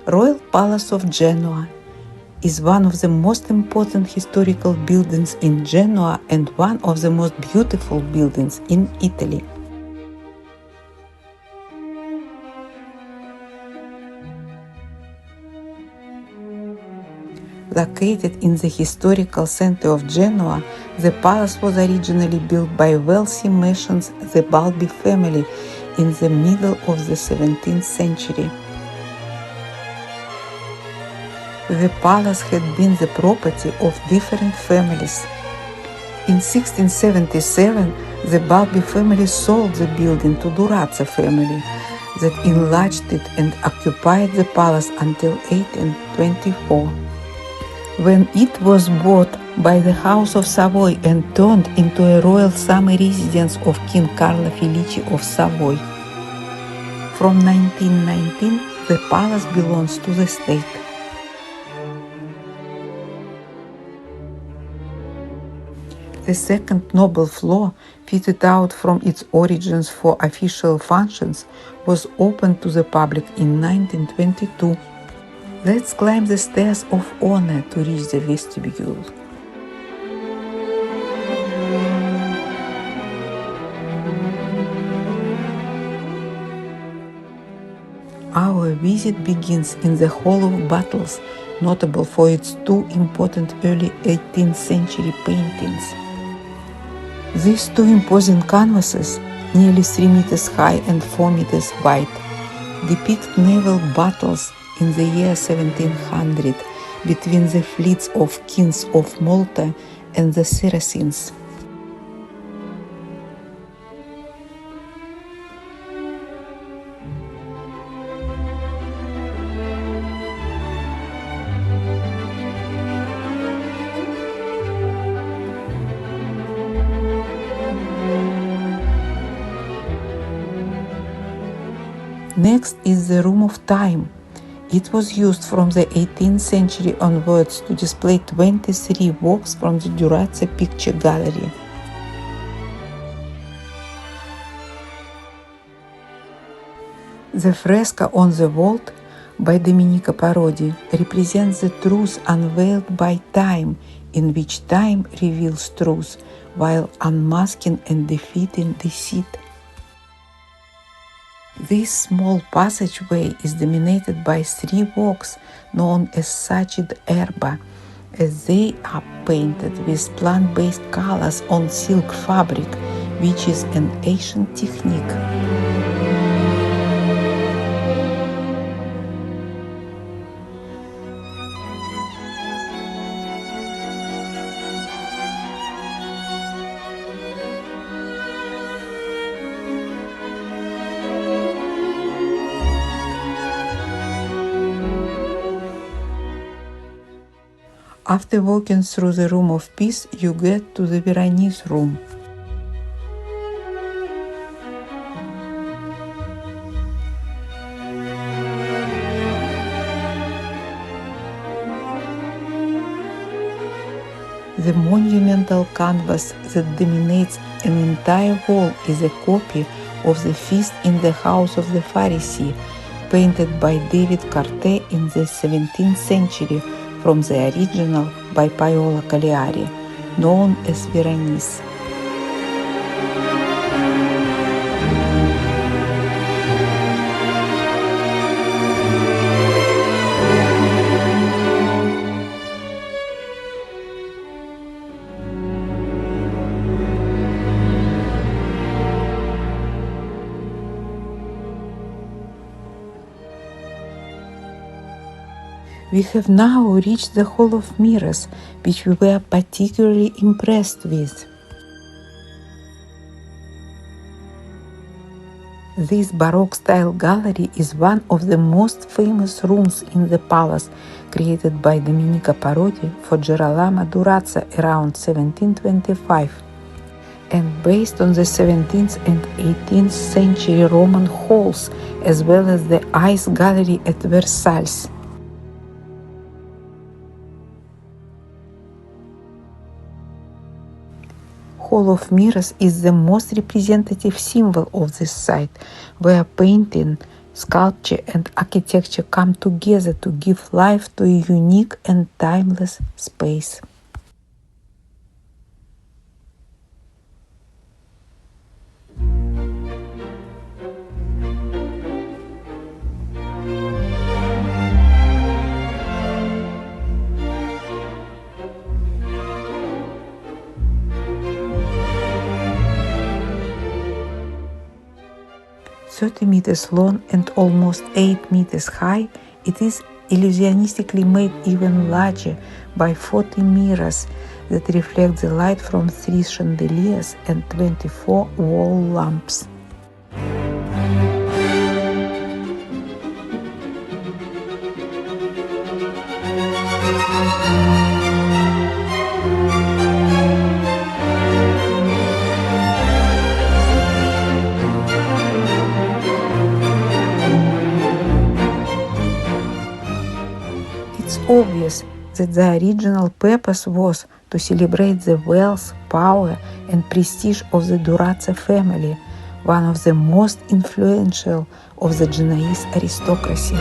Royal Palace of Genoa is one of the most important historical buildings in Genoa and one of the most beautiful buildings in Italy. Located in the historical center of Genoa, the palace was originally built by wealthy merchants, the Balbi family, in the middle of the 17th century. The palace had been the property of different families. In 1677, the Balbi family sold the building to Durazzo family, that enlarged it and occupied the palace until 1824. When it was bought by the House of Savoy and turned into a royal summer residence of King Carlo Felice of Savoy. From 1919, the palace belongs to the state. The second noble floor, fitted out from its origins for official functions, was opened to the public in 1922. Let's climb the stairs of honor to reach the vestibule. Our visit begins in the Hall of Battles, notable for its two important early 18th century paintings. These two imposing canvases, nearly 3 meters high and 4 meters wide, depict naval battles in the year 1700 between the fleets of kings of Malta and the Saracens. Next is the Room of Time. It was used from the 18th century onwards to display 23 works from the Durazzo Picture Gallery. The fresco on the vault by Domenico Parodi represents the truth unveiled by time, in which time reveals truth while unmasking and defeating deceit. This small passageway is dominated by 3 works known as Sacred Erba, as they are painted with plant-based colors on silk fabric, which is an ancient technique. After walking through the Room of Peace, you get to the Veronese room. The monumental canvas that dominates an entire wall is a copy of the Feast in the House of the Pharisee, painted by David Cartet in the 17th century, from the original by Paolo Cagliari, known as Veronese. We have now reached the Hall of Mirrors, which we were particularly impressed with. This Baroque-style gallery is one of the most famous rooms in the palace, created by Domenico Parodi for Girolamo Durazzo around 1725, and based on the 17th and 18th century Roman halls, as well as the Ice Gallery at Versailles. Hall of Mirrors is the most representative symbol of this site, where painting Sculpture and architecture come together to give life to a unique and timeless space. "30 meters long and almost 8 meters high, it is illusionistically made even larger by 40 mirrors that reflect the light from 3 chandeliers and 24 wall lamps. It's obvious that the original purpose was to celebrate the wealth, power, and prestige of the Durazzo family, one of the most influential of the Genoese aristocracy.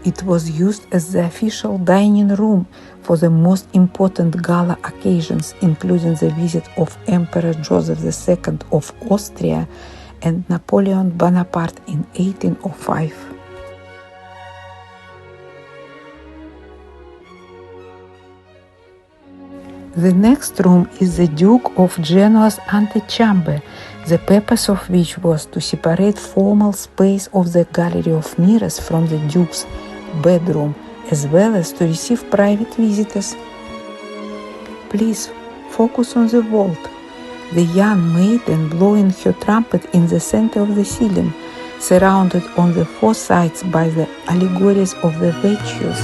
It was used as the official dining room for the most important gala occasions, including the visit of Emperor Joseph II of Austria and Napoleon Bonaparte in 1805. The next room is the Duke of Genoa's antechamber, the purpose of which was to separate formal space of the Gallery of Mirrors from the Duke's bedroom, as well as to receive private visitors. Please focus on the vault. The young maiden blowing her trumpet in the center of the ceiling, surrounded on the 4 sides by the allegories of the virtues.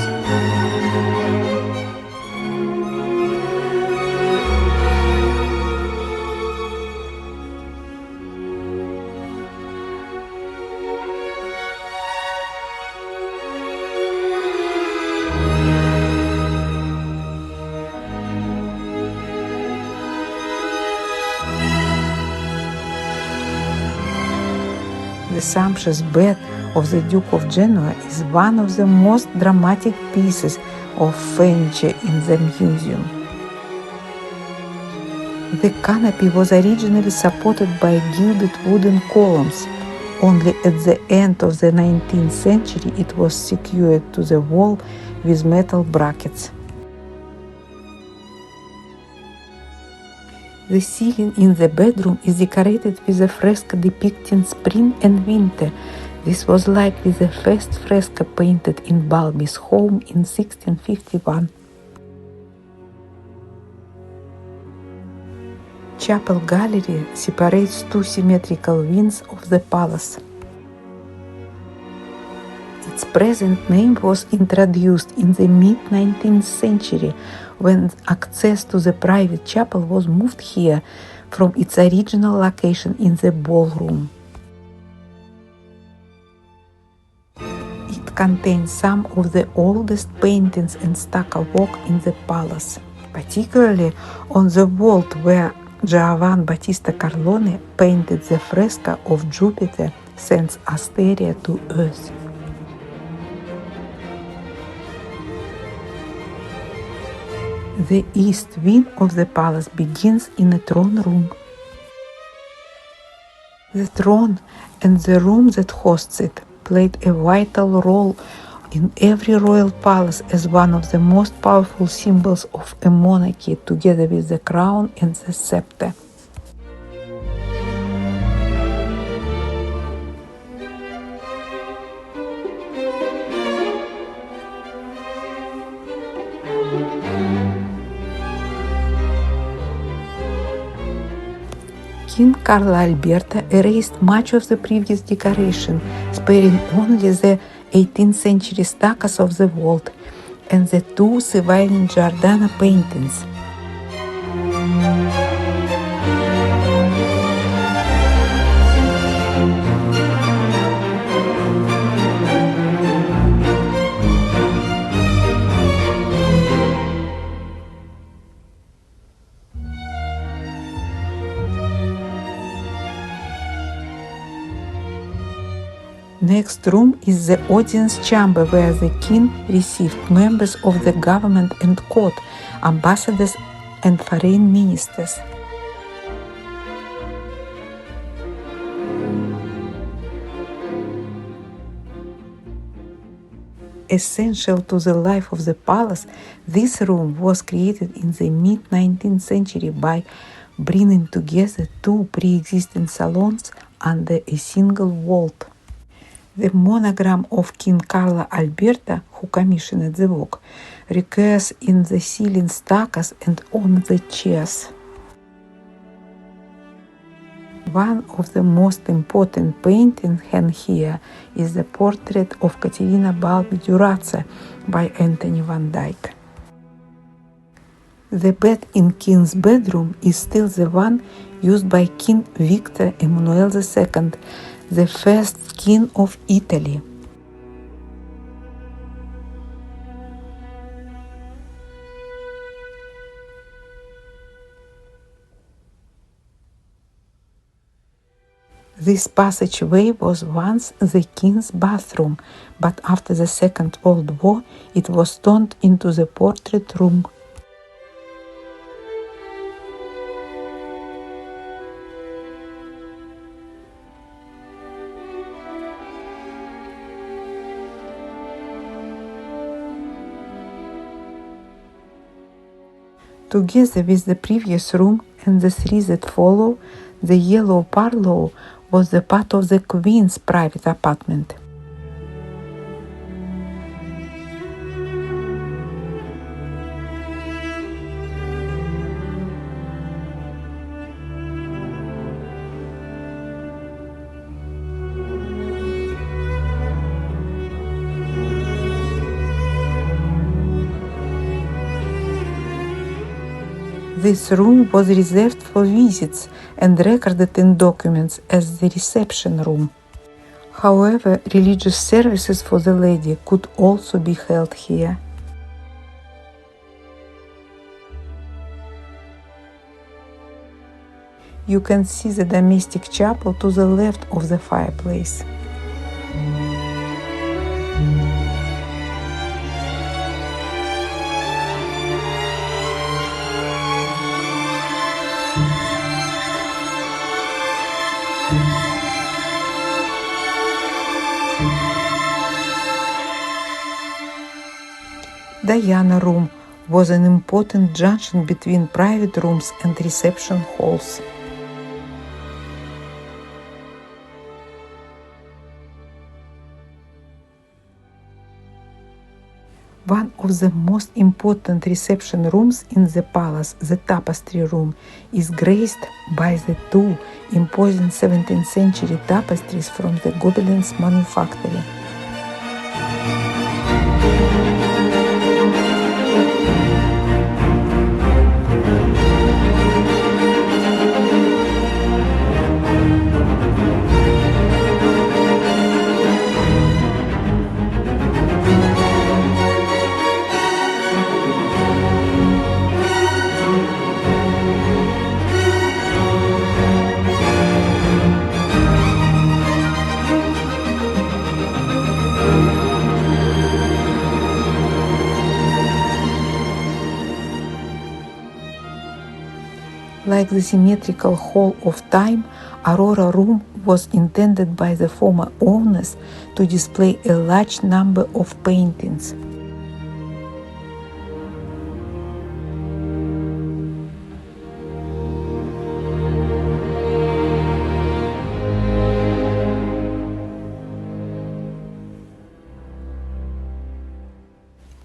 The sumptuous bed of the Duke of Genoa is one of the most dramatic pieces of furniture in the museum. The canopy was originally supported by gilded wooden columns. Only at the end of the 19th century it was secured to the wall with metal brackets. The ceiling in the bedroom is decorated with a fresco depicting spring and winter. This was likely the first fresco painted in Balbi's home in 1651. Chapel gallery separates 2 symmetrical wings of the palace. Its present name was introduced in the mid-19th century when access to the private chapel was moved here from its original location in the ballroom. It contains some of the oldest paintings and stucco work in the palace, particularly on the vault where Giovan Battista Carlone painted the fresco of Jupiter sends Asteria to Earth. The east wing of the palace begins in a throne room. The throne and the room that hosts it played a vital role in every royal palace as one of the most powerful symbols of a monarchy, together with the crown and the scepter. King Carlo Alberto erased much of the previous decoration, sparing only the 18th century stuccos of the vault and the 2 surviving Giordano paintings. Next room is the audience chamber where the king received members of the government and court, ambassadors and foreign ministers. Essential to the life of the palace, this room was created in the mid-19th century by bringing together two pre-existing salons under a single vault. The monogram of King Carlo Alberto, who commissioned the work, recurs in the ceiling stuccos and on the chairs. One of the most important paintings hanged here is the portrait of Caterina Balbi Durazza by Anthony van Dyck. The bed in King's bedroom is still the one used by King Victor Emmanuel II, the first king of Italy. This passageway was once the king's bathroom, but after the Second World War it was turned into the portrait room. Together with the previous room and the three that follow, the yellow parlour was the part of the Queen's private apartment. This room was reserved for visits and recorded in documents as the reception room. However, religious services for the lady could also be held here. You can see the domestic chapel to the left of the fireplace. Diana room was an important junction between private rooms and reception halls. One of the most important reception rooms in the palace, the tapestry room, is graced by the two imposing 17th century tapestries from the Gobelins manufactory. Like the symmetrical Hall of Time, Aurora Room was intended by the former owners to display a large number of paintings.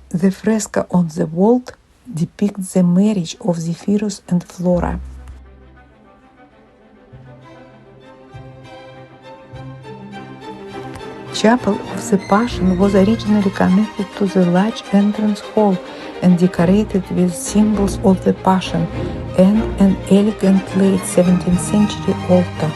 The fresco on the wall depicts the marriage of Zephyrus and Flora. Chapel of the Passion was originally connected to the large entrance hall and decorated with symbols of the Passion and an elegant late 17th century altar.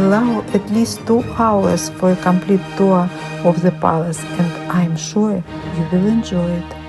Allow at least 2 hours for a complete tour of the palace, and I'm sure you will enjoy it.